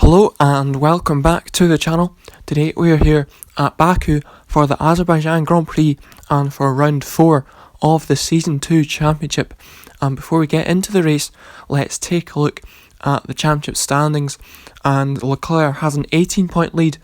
Hello and welcome back to the channel. Today we are here at Baku for the Azerbaijan Grand Prix and for round 4 of the Season 2 Championship. And before we get into the race, let's take a look at the championship standings. And Leclerc has an 18-point lead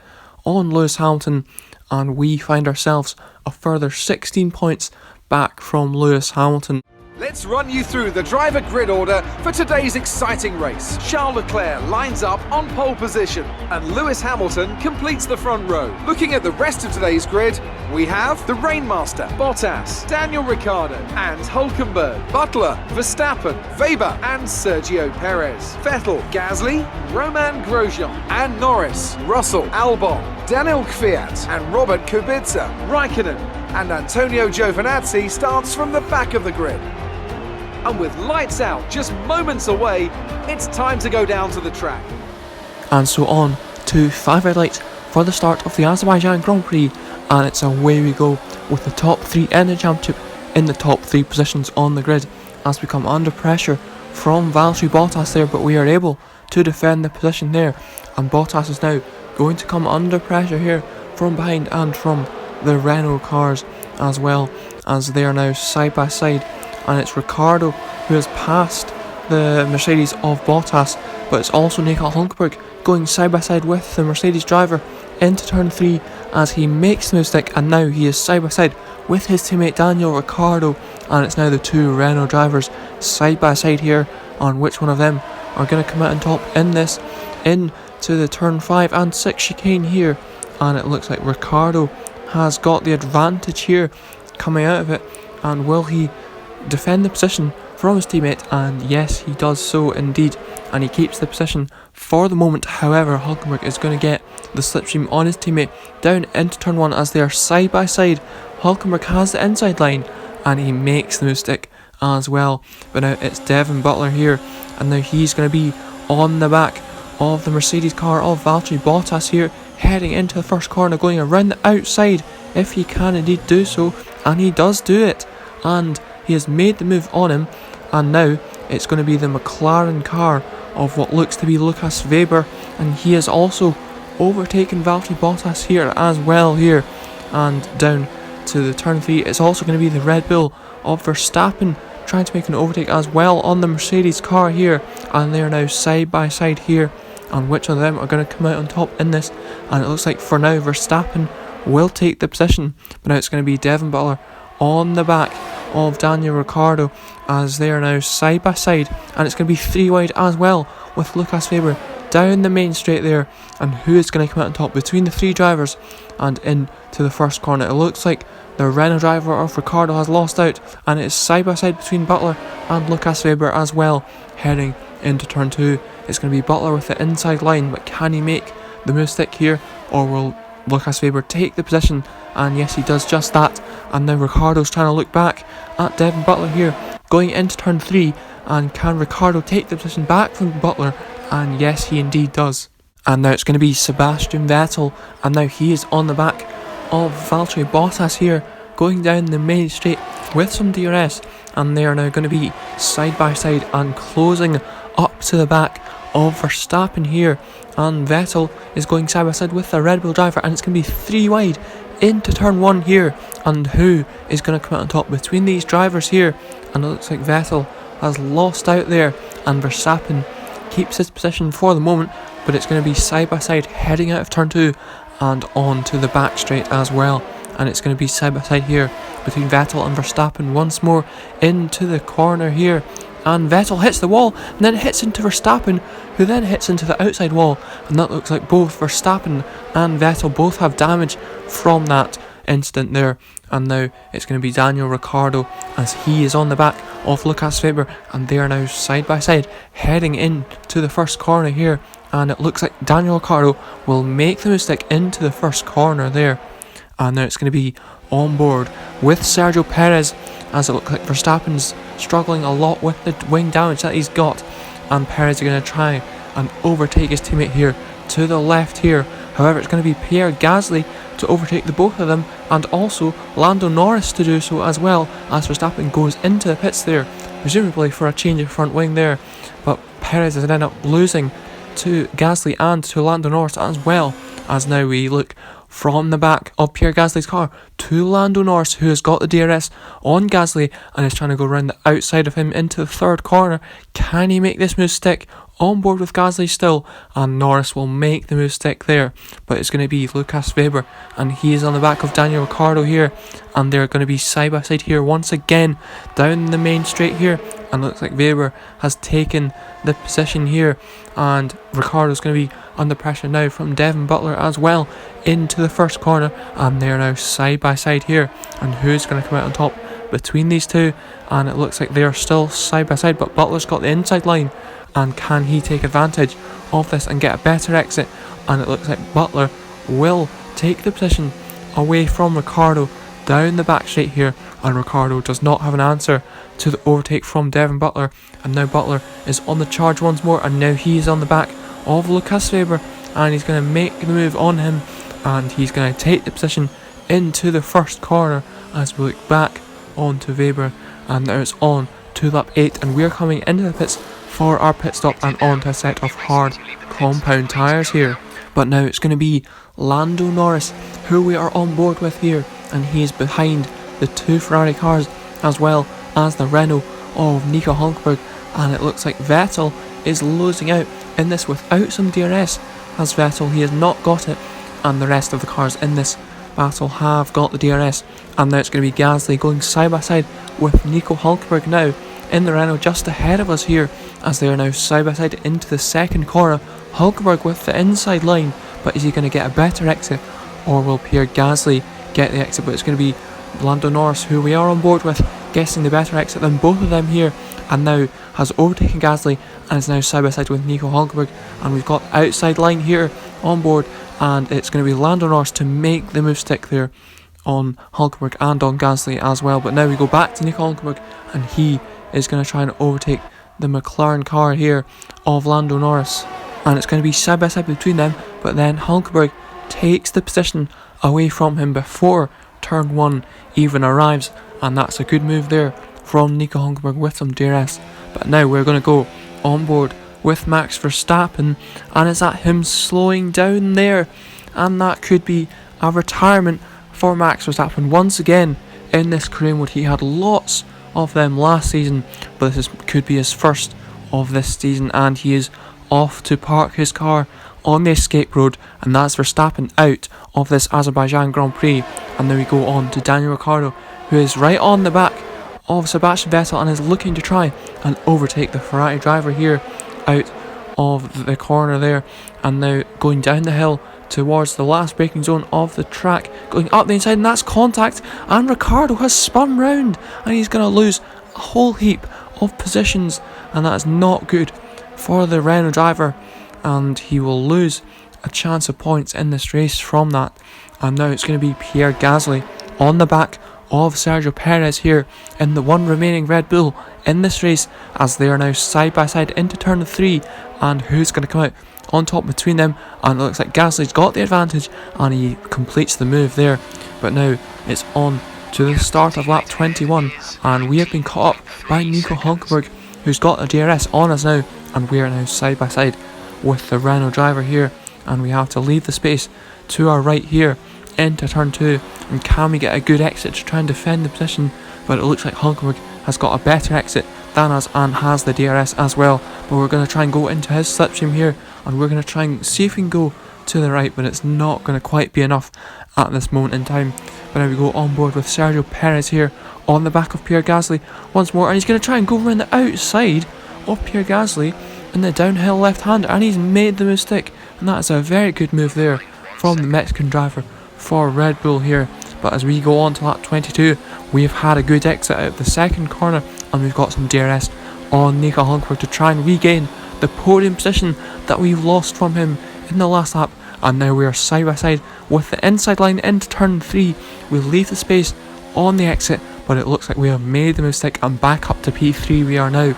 on Lewis Hamilton, and we find ourselves a further 16 points back from Lewis Hamilton. Let's run you through the driver grid order for today's exciting race. Charles Leclerc lines up on pole position and Lewis Hamilton completes the front row. Looking at the rest of today's grid, we have the Rainmaster, Bottas, Daniel Ricciardo and Hülkenberg, Butler, Verstappen, Weber and Sergio Perez, Vettel, Gasly, Romain Grosjean and Norris, Russell, Albon, Daniel Kvyat and Robert Kubica, Raikkonen and Antonio Giovinazzi starts from the back of the grid. And with lights out just moments away, it's time to go down to the track. And so on to 5 red lights for the start of the Azerbaijan Grand Prix, and it's away we go with the top 3 in the championship in the top 3 positions on the grid as we come under pressure from Valtteri Bottas there, but we are able to defend the position there, and Bottas is now going to come under pressure here from behind and from the Renault cars as well, as they are now side by side. And it's Ricciardo who has passed the Mercedes of Bottas, but it's also Nico Hülkenberg going side by side with the Mercedes driver into turn 3 as he makes the mistake, and now he is side by side with his teammate Daniel Ricciardo, and it's now the 2 Renault drivers side by side here on which one of them are going to come out on top in this, into the turn 5 and 6 chicane here, and it looks like Ricciardo has got the advantage here coming out of it, and will he defend the position from his teammate? And yes, he does so indeed, and he keeps the position for the moment. However, Hülkenberg is going to get the slipstream on his teammate down into turn 1 as they are side by side. Hülkenberg has the inside line and he makes the mistake as well, but now it's Devon Butler here, and now he's going to be on the back of the Mercedes car of Valtteri Bottas here, heading into the first corner, going around the outside if he can indeed do so, and he does do it, and he has made the move on him, and now it's going to be the McLaren car of what looks to be Lucas Weber, and he has also overtaken Valtteri Bottas here as well here, and down to the turn 3 it's also going to be the Red Bull of Verstappen trying to make an overtake as well on the Mercedes car here, and they are now side by side here, and which of them are going to come out on top in this, and it looks like for now Verstappen will take the position, but now it's going to be Devon Butler on the back of Daniel Ricciardo as they are now side by side, and it's going to be 3 wide as well with Lucas Weber down the main straight there, and who is going to come out on top between the 3 drivers and into the first corner. It looks like the Renault driver of Ricciardo has lost out, and it's side by side between Butler and Lucas Weber as well heading into turn 2. It's going to be Butler with the inside line, but can he make the move stick here, or will Lucas Weber take the position? And yes, he does just that, and now Ricciardo's trying to look back at Devon Butler here going into turn 3, and can Ricciardo take the position back from Butler? And yes, he indeed does. And now it's going to be Sebastian Vettel, and now he is on the back of Valtteri Bottas here going down the main straight with some DRS, and they are now going to be side by side and closing up to the back of Verstappen here, and Vettel is going side by side with the Red Bull driver, and it's going to be 3 wide into turn 1 here, and who is going to come out on top between these drivers here? And it looks like Vettel has lost out there, and Verstappen keeps his position for the moment, but it's going to be side by side heading out of turn 2 and on to the back straight as well, and it's going to be side by side here between Vettel and Verstappen once more into the corner here, and Vettel hits the wall and then hits into Verstappen, who then hits into the outside wall, and that looks like both Verstappen and Vettel both have damage from that incident there. And now it's going to be Daniel Ricciardo as he is on the back of Lucas Weber, and they are now side by side heading into the first corner here, and it looks like Daniel Ricciardo will make the mistake into the first corner there, and now it's going to be on board with Sergio Perez, as it looks like Verstappen's struggling a lot with the wing damage that he's got, and Perez is going to try and overtake his teammate here to the left here. However, it's going to be Pierre Gasly to overtake the both of them, and also Lando Norris to do so as well, as Verstappen goes into the pits there, presumably for a change of front wing there, but Perez has ended up losing to Gasly and to Lando Norris as well, as now we look from the back of Pierre Gasly's car to Lando Norris, who has got the DRS on Gasly and is trying to go around the outside of him into the third corner. Can he make this move stick? On board with Gasly still, and Norris will make the move stick there, but it's going to be Lucas Weber, and he is on the back of Daniel Ricciardo here, and they're going to be side by side here once again down the main straight here, and it looks like Weber has taken the position here, and Ricciardo is going to be under pressure now from Devin Butler as well into the first corner, and they're now side by side here, and who's going to come out on top between these two? And it looks like they are still side by side, but Butler's got the inside line, and can he take advantage of this and get a better exit? And it looks like Butler will take the position away from Ricciardo down the back straight here, and Ricciardo does not have an answer to the overtake from Devin Butler, and now Butler is on the charge once more, and now he is on the back of Lucas Weber, and he's going to make the move on him, and he's going to take the position into the first corner as we look back onto Weber, and now it's on to lap 8, and we're coming into the pits for our pit stop and onto a set of hard compound tyres here. But now it's going to be Lando Norris who we are on board with here, and he is behind the two Ferrari cars as well as the Renault of Nico Hulkenberg, and it looks like Vettel is losing out in this without some DRS, as Vettel, he has not got it, and the rest of the cars in this battle have got the DRS, and now it's going to be Gasly going side by side with Nico Hulkenberg now in the Renault just ahead of us here, as they are now side by side into the second corner. Hulkenberg with the inside line, but is he going to get a better exit, or will Pierre Gasly get the exit? But it's going to be Lando Norris who we are on board with getting the better exit than both of them here, and now has overtaken Gasly and is now side by side with Nico Hulkenberg, and we've got outside line here on board, and it's going to be Lando Norris to make the move stick there on Hulkenberg and on Gasly as well. But now we go back to Nico Hulkenberg, and he is going to try and overtake the McLaren car here of Lando Norris, and it's going to be side by side between them, but then Hulkenberg takes the position away from him before turn 1 even arrives, and that's a good move there from Nico Hulkenberg with some DRS. But now we're going to go on board with Max Verstappen, and is that him slowing down there? And that could be a retirement for Max Verstappen once again in this career mode. He had lots of them last season, but this could be his first of this season, and he is off to park his car on the escape road, and that's Verstappen out of this Azerbaijan Grand Prix. And then we go on to Daniel Ricciardo, who is right on the back of Sebastian Vettel and is looking to try and overtake the Ferrari driver here out of the corner there, and now going down the hill towards the last braking zone of the track, going up the inside, and that's contact, and Ricciardo has spun round, and he's going to lose a whole heap of positions, and that is not good for the Renault driver, and he will lose a chance of points in this race from that. And now it's going to be Pierre Gasly on the back of Sergio Perez here in the one remaining Red Bull in this race, as they are now side by side into turn 3, and who's going to come out on top between them? And it looks like Gasly's got the advantage, and he completes the move there. But now it's on to the start of lap 21, and we have been caught up by Nico Hulkenberg, who's got a DRS on us now, and we are now side by side with the Renault driver here, and we have to leave the space to our right here into turn 2, and can we get a good exit to try and defend the position? But it looks like Hulkenberg has got a better exit than us and has the DRS as well, but we're going to try and go into his slipstream here, and we're going to try and see if we can go to the right, but it's not going to quite be enough at this moment in time. But now we go on board with Sergio Perez here on the back of Pierre Gasly once more, and he's going to try and go around the outside of Pierre Gasly in the downhill left hand, and he's made the mistake, and that is a very good move there from the Mexican driver for Red Bull here. But as we go on to lap 22, we've had a good exit out of the second corner, and we've got some DRS on Nico Hulkenberg to try and regain the podium position that we've lost from him in the last lap. And now we are side by side with the inside line into turn 3. We leave the space on the exit, but it looks like we have made the mistake, and back up to P3 we are now,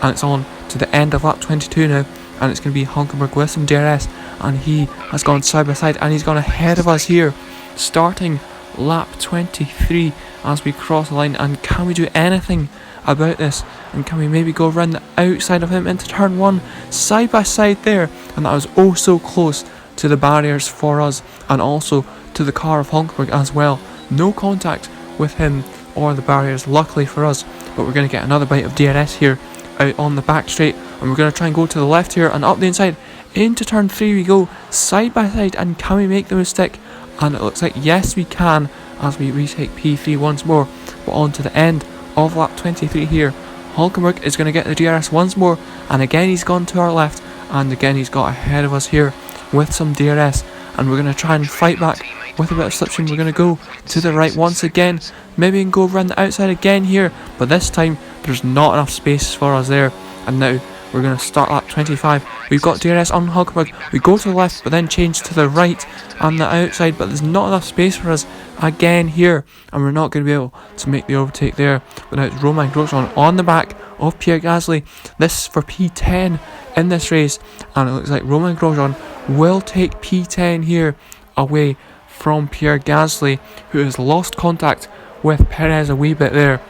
and it's on to the end of lap 22 now, and it's going to be Hulkenberg with some DRS, and he has gone side by side, and he's gone ahead of us here starting lap 23 as we cross the line. And can we do anything about this, and can we maybe go around the outside of him into turn 1, side by side there, and that was oh so close to the barriers for us, and also to the car of Hulkenberg as well. No contact with him or the barriers, luckily for us, but we're going to get another bite of DRS here out on the back straight, and we're going to try and go to the left here and up the inside. Into turn 3 we go, side by side, and can we make the mistake? And it looks like yes we can, as we retake P3 once more. But on to the end of lap 23 here, Hulkenberg is going to get the DRS once more, and again he's gone to our left, and again he's got ahead of us here with some DRS, and we're going to try and fight back with a bit of slipstream. We're going to go to the right once again, maybe we can go around the outside again here, but this time there's not enough space for us there, and now we're going to start lap 25. We've got DRS on Hulkenberg, we go to the left but then change to the right and the outside, but there's not enough space for us again here, and we're not going to be able to make the overtake there. But now it's Romain Grosjean on the back of Pierre Gasly. This is for P10 in this race, and it looks like Romain Grosjean will take P10 here away from Pierre Gasly, who has lost contact with Perez a wee bit there.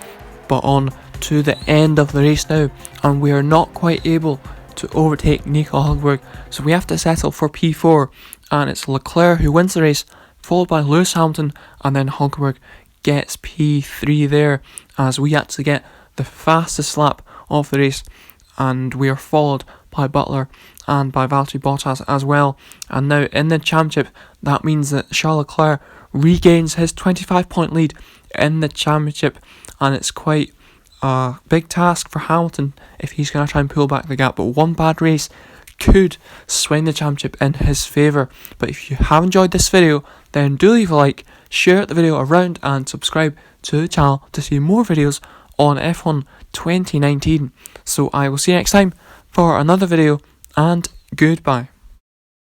But on to the end of the race now, and we are not quite able to overtake Nico Hulkenberg, so we have to settle for P4, and it's Leclerc who wins the race, followed by Lewis Hamilton, and then Hulkenberg gets P3 there, as we actually get the fastest lap of the race, and we are followed by Butler and by Valtteri Bottas as well. And now in the championship, that means that Charles Leclerc regains his 25-point lead in the championship, and it's quite a big task for Hamilton if he's going to try and pull back the gap, but one bad race could swing the championship in his favour. But if you have enjoyed this video, then do leave a like, share the video around, and subscribe to the channel to see more videos on F1 2019. So I will see you next time for another video, and goodbye.